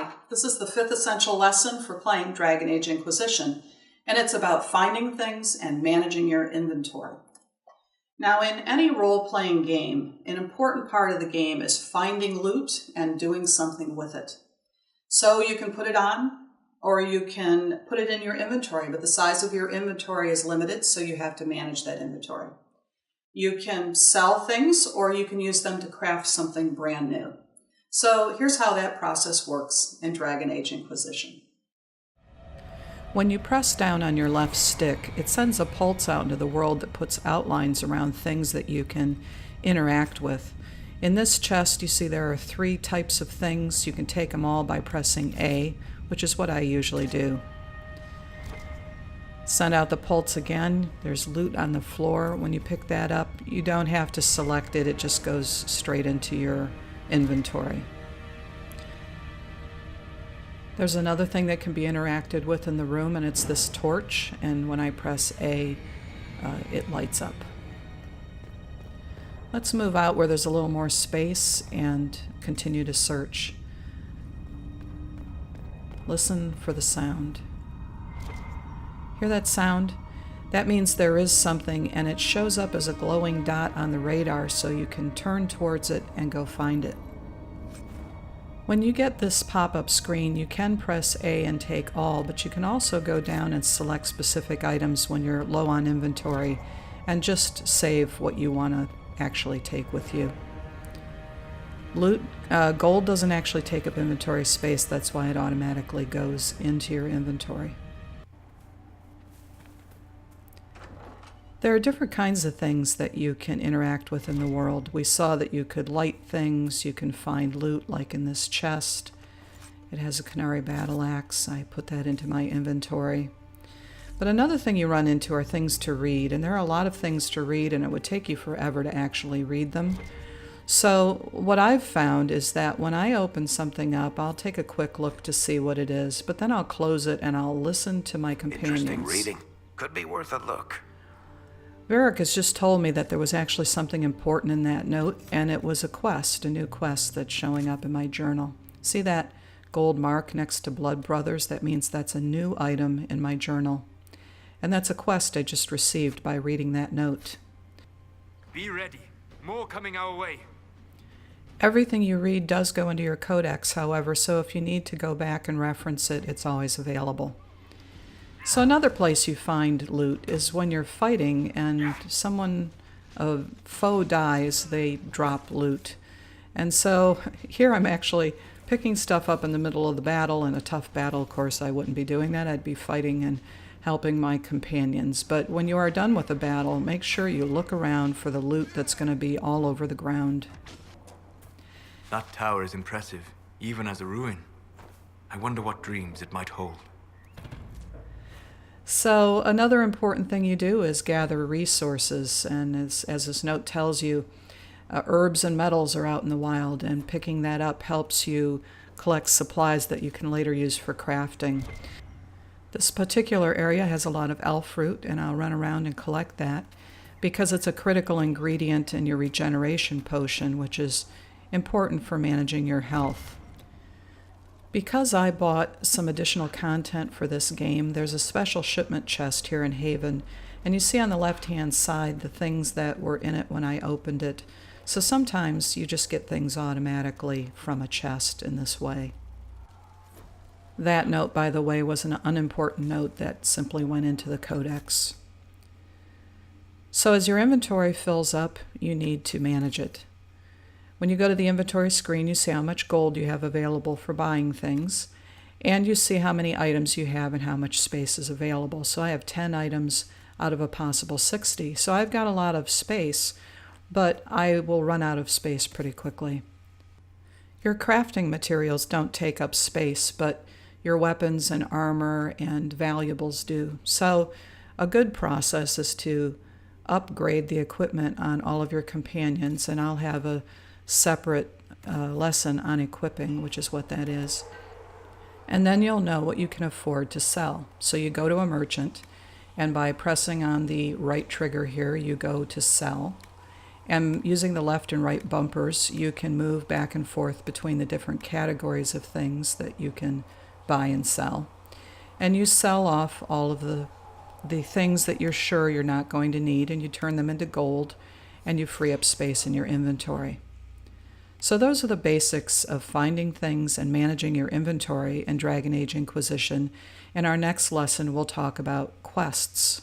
Hi, this is the 5th essential lesson for playing Dragon Age Inquisition, and it's about finding things and managing your inventory. Now, in any role-playing game, an important part of the game is finding loot and doing something with it. So you can put it on, or you can put it in your inventory, but the size of your inventory is limited, so you have to manage that inventory. You can sell things, or you can use them to craft something brand new. So here's how that process works in Dragon Age Inquisition. When you press down on your left stick, it sends a pulse out into the world that puts outlines around things that you can interact with. In this chest, you see there are 3 types of things. You can take them all by pressing A, which is what I usually do. Send out the pulse again. There's loot on the floor. When you pick that up, you don't have to select it. It just goes straight into your inventory. There's another thing that can be interacted with in the room, and it's this torch, and when I press A, it lights up. Let's move out where there's a little more space and continue to search. Listen for the sound. Hear that sound? That means there is something, and it shows up as a glowing dot on the radar, so you can turn towards it and go find it. When you get this pop-up screen, you can press A and take all, but you can also go down and select specific items when you're low on inventory and just save what you want to actually take with you. Gold doesn't actually take up inventory space, that's why it automatically goes into your inventory. There are different kinds of things that you can interact with in the world. We saw that you could light things, you can find loot, like in this chest. It has a Canary battle axe. I put that into my inventory. But another thing you run into are things to read, and there are a lot of things to read, and it would take you forever to actually read them. So what I've found is that when I open something up, I'll take a quick look to see what it is, but then I'll close it and I'll listen to my companions. Interesting reading. Could be worth a look. Varric has just told me that there was actually something important in that note, and it was a quest, a new quest that's showing up in my journal. See that gold mark next to Blood Brothers? That means that's a new item in my journal. And that's a quest I just received by reading that note. Be ready. More coming our way. Everything you read does go into your codex, however, so if you need to go back and reference it, it's always available. So another place you find loot is when you're fighting and a foe dies, they drop loot. And so here I'm actually picking stuff up in the middle of the battle. In a tough battle, of course, I wouldn't be doing that. I'd be fighting and helping my companions. But when you are done with a battle, make sure you look around for the loot that's going to be all over the ground. That tower is impressive, even as a ruin. I wonder what dreams it might hold. So another important thing you do is gather resources, and as this note tells you, herbs and metals are out in the wild, and picking that up helps you collect supplies that you can later use for crafting. This particular area has a lot of elf fruit, and I'll run around and collect that because it's a critical ingredient in your regeneration potion, which is important for managing your health. Because I bought some additional content for this game, there's a special shipment chest here in Haven, and you see on the left-hand side the things that were in it when I opened it. So sometimes you just get things automatically from a chest in this way. That note, by the way, was an unimportant note that simply went into the codex. So as your inventory fills up, you need to manage it. When you go to the inventory screen, you see how much gold you have available for buying things, and you see how many items you have and how much space is available. So I have 10 items out of a possible 60. So I've got a lot of space, but I will run out of space pretty quickly. Your crafting materials don't take up space, but your weapons and armor and valuables do. So a good process is to upgrade the equipment on all of your companions, and I'll have a separate lesson on equipping, which is what that is. And then you'll know what you can afford to sell. So you go to a merchant, and by pressing on the right trigger here, you go to sell, And using the left and right bumpers, you can move back and forth between the different categories of things that you can buy and sell. And you sell off all of the things that you're sure you're not going to need, and you turn them into gold, and you free up space in your inventory. So those are the basics of finding things and managing your inventory in Dragon Age Inquisition. In our next lesson, we'll talk about quests.